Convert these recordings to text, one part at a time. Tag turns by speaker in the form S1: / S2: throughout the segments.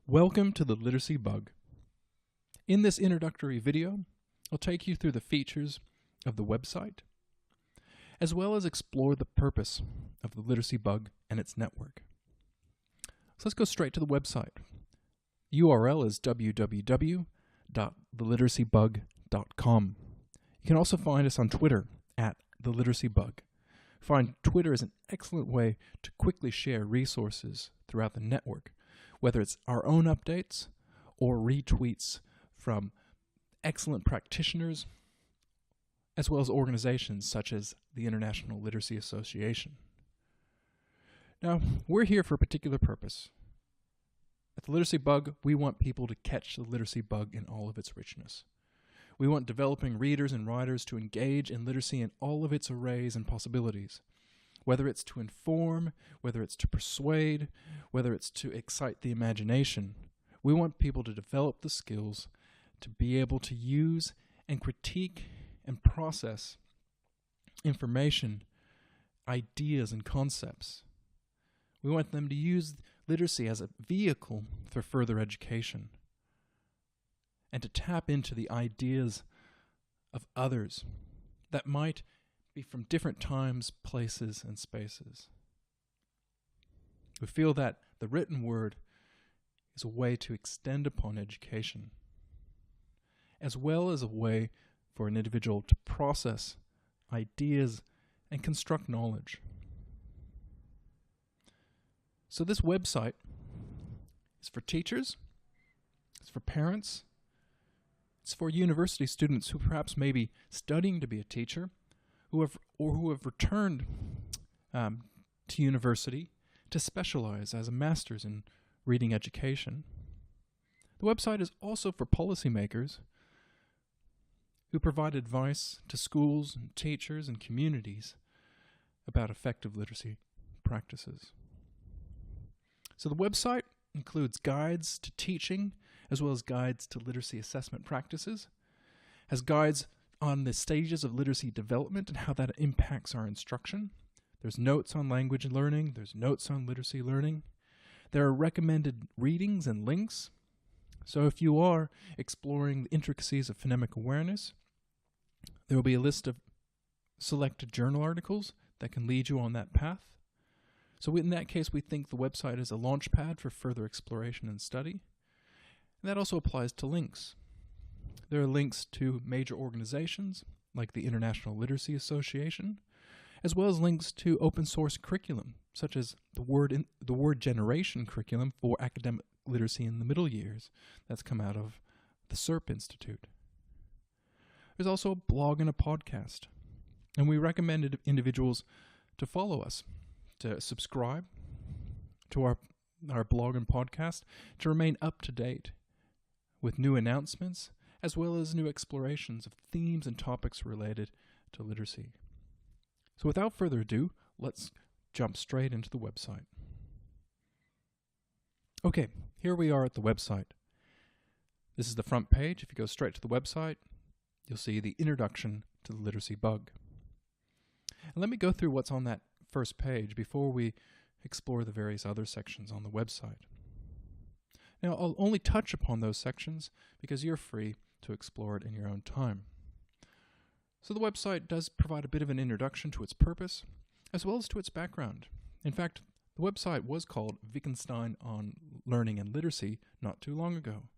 S1: Welcome to the Literacy Bug. In this introductory video, I'll take you through the features of the website, as well as explore the purpose of the Literacy Bug and its network. So let's go straight to the website. The URL is www.theliteracybug.com. You can also find us on Twitter at @theliteracybug. Find Twitter is an excellent way to quickly share resources throughout the network, whether it's our own updates or retweets from excellent practitioners, as well as organizations such as the International Literacy Association. Now, we're here for a particular purpose. At the Literacy Bug, we want people to catch the literacy bug in all of its richness. We want developing readers and writers to engage in literacy in all of its arrays and possibilities. Whether it's to inform, whether it's to persuade, whether it's to excite the imagination, we want people to develop the skills to be able to use and critique and process information, ideas, and concepts. We want them to use literacy as a vehicle for further education and to tap into the ideas of others that might be from different times, places, and spaces. We feel that the written word is a way to extend upon education, as well as a way for an individual to process ideas and construct knowledge. So this website is for teachers, it's for parents, it's for university students who perhaps may be studying to be a teacher, who have returned to university to specialize as a master's in reading education. The website is also for policymakers who provide advice to schools and teachers and communities about effective literacy practices. So the website includes guides to teaching as well as guides to literacy assessment practices, has guides on the stages of literacy development and how that impacts our instruction. There's notes on language learning, there's notes on literacy learning. There are recommended readings and links. So if you are exploring the intricacies of phonemic awareness, there will be a list of selected journal articles that can lead you on that path. So in that case, we think the website is a launch pad for further exploration and study. And that also applies to links. There are links to major organizations like the International Literacy Association, as well as links to open source curriculum, such as the word generation curriculum for academic literacy in the middle years that's come out of the SERP Institute. There's also a blog and a podcast, and we recommend individuals to follow us, to subscribe to our blog and podcast, to remain up to date with new announcements, as well as new explorations of themes and topics related to literacy. So without further ado, let's jump straight into the website. Okay, here we are at the website. This is the front page. If you go straight to the website, you'll see the introduction to the Literacy Bug. And let me go through what's on that first page before we explore the various other sections on the website. Now, I'll only touch upon those sections because you're free to explore it in your own time. So the website does provide a bit of an introduction to its purpose, as well as to its background. In fact, the website was called Wittgenstein on Learning and Literacy not too long ago,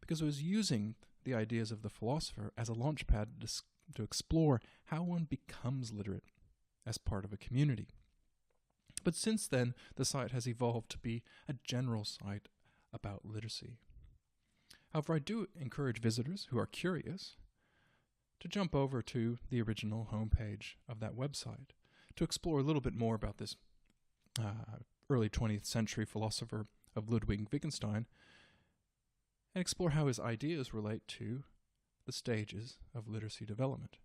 S1: because it was using the ideas of the philosopher as a launchpad to explore how one becomes literate as part of a community. But since then, the site has evolved to be a general site about literacy. However, I do encourage visitors who are curious to jump over to the original homepage of that website to explore a little bit more about this early 20th century philosopher of Ludwig Wittgenstein and explore how his ideas relate to the stages of literacy development.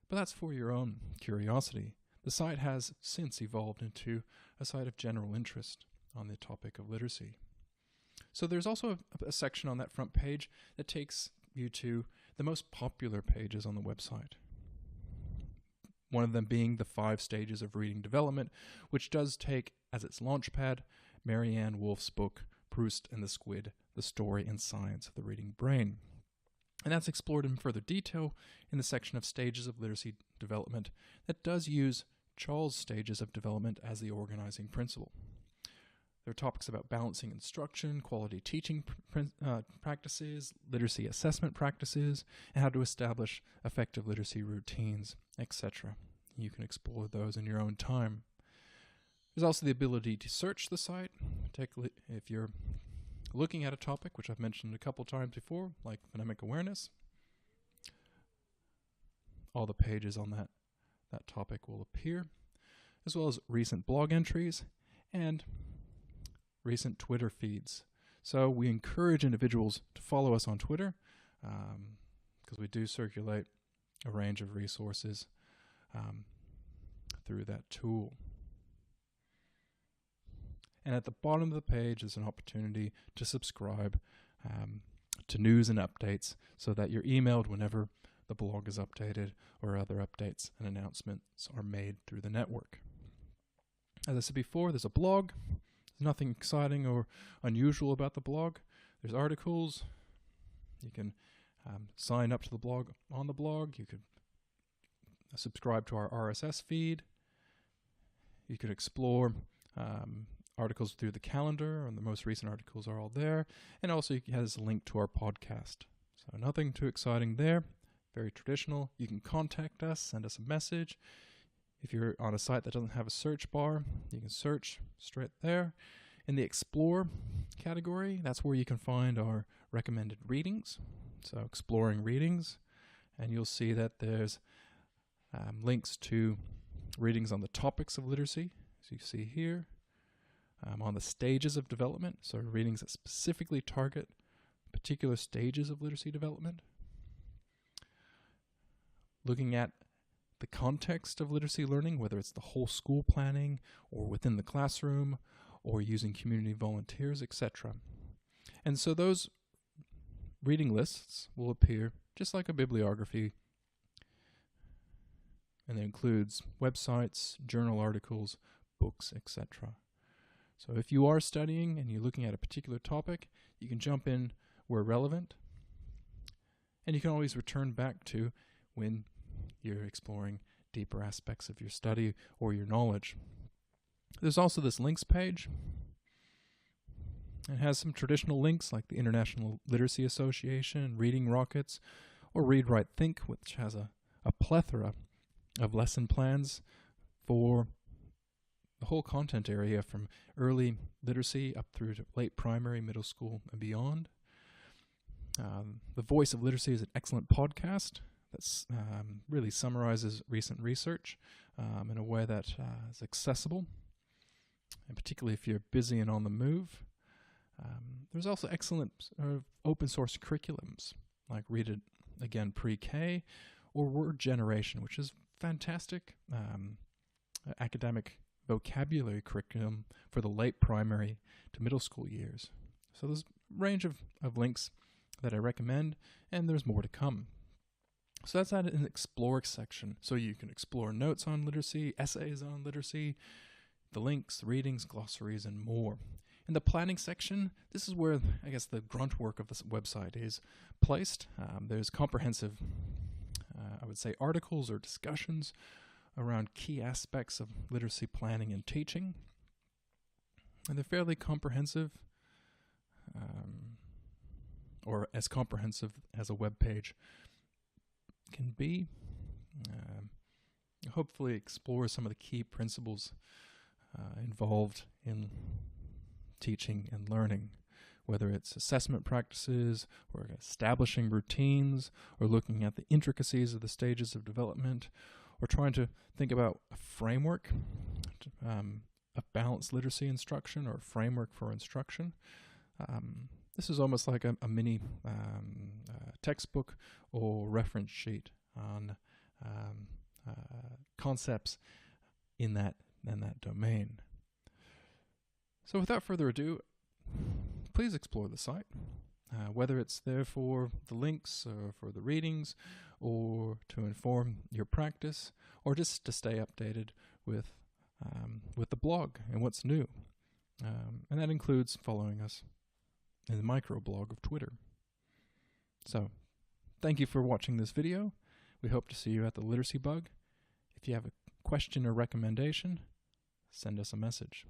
S1: But that's for your own curiosity. The site has since evolved into a site of general interest on the topic of literacy. So there's also a section on that front page that takes you to the most popular pages on the website. One of them being the 5 stages of reading development, which does take as its launchpad Marianne Wolf's book, Proust and the Squid, the Story and Science of the Reading Brain. And that's explored in further detail in the section of Stages of Literacy Development that does use Charles' stages of development as the organizing principle. There are topics about balancing instruction, quality teaching practices, literacy assessment practices, and how to establish effective literacy routines, etc. You can explore those in your own time. There's also the ability to search the site, particularly if you're looking at a topic, which I've mentioned a couple times before, like phonemic awareness. All the pages on that topic will appear, as well as recent blog entries and recent Twitter feeds. So we encourage individuals to follow us on Twitter because we do circulate a range of resources through that tool. And at the bottom of the page is an opportunity to subscribe to news and updates so that you're emailed whenever the blog is updated or other updates and announcements are made through the network. As I said before, there's a blog. There's nothing exciting or unusual about the blog. There's articles. You can sign up to the blog on the blog. You could subscribe to our RSS feed. You could explore articles through the calendar, and the most recent articles are all there. And also it has a link to our podcast. So nothing too exciting there. Very traditional. You can contact us, send us a message. If you're on a site that doesn't have a search bar, you can search straight there. In the Explore category, that's where you can find our recommended readings. So exploring readings. And you'll see that there's links to readings on the topics of literacy, as you see here. On the stages of development, so readings that specifically target particular stages of literacy development. Looking at the context of literacy learning, whether it's the whole school planning or within the classroom or using community volunteers, etc. And so those reading lists will appear just like a bibliography, and it includes websites, journal articles, books, etc. So if you are studying and you're looking at a particular topic, you can jump in where relevant, and you can always return back to when you're exploring deeper aspects of your study or your knowledge. There's also this links page. It has some traditional links like the International Literacy Association, Reading Rockets, or Read, Write, Think, which has a plethora of lesson plans for the whole content area from early literacy up through to late primary, middle school, and beyond. The Voice of Literacy is an excellent podcast that really summarizes recent research in a way that is accessible, and particularly if you're busy and on the move. There's also excellent open source curriculums like Read It Again Pre-K or Word Generation, which is fantastic academic vocabulary curriculum for the late primary to middle school years. So there's a range of links that I recommend, and there's more to come. So that's at an Explore section. So you can explore notes on literacy, essays on literacy, the links, readings, glossaries, and more. In the planning section, this is where, I guess, the grunt work of this website is placed. There's comprehensive, I would say, articles or discussions around key aspects of literacy planning and teaching. And they're fairly comprehensive, or as comprehensive as a web page can be. Hopefully explore some of the key principles involved in teaching and learning, whether it's assessment practices or establishing routines or looking at the intricacies of the stages of development or trying to think about a framework of balanced literacy instruction or a framework for instruction. This is almost like a mini textbook or reference sheet on concepts in that domain. So without further ado, please explore the site, whether it's there for the links or for the readings or to inform your practice or just to stay updated with the blog and what's new. And that includes following us in the microblog of Twitter. So, thank you for watching this video. We hope to see you at the Literacy Bug. If you have a question or recommendation, send us a message.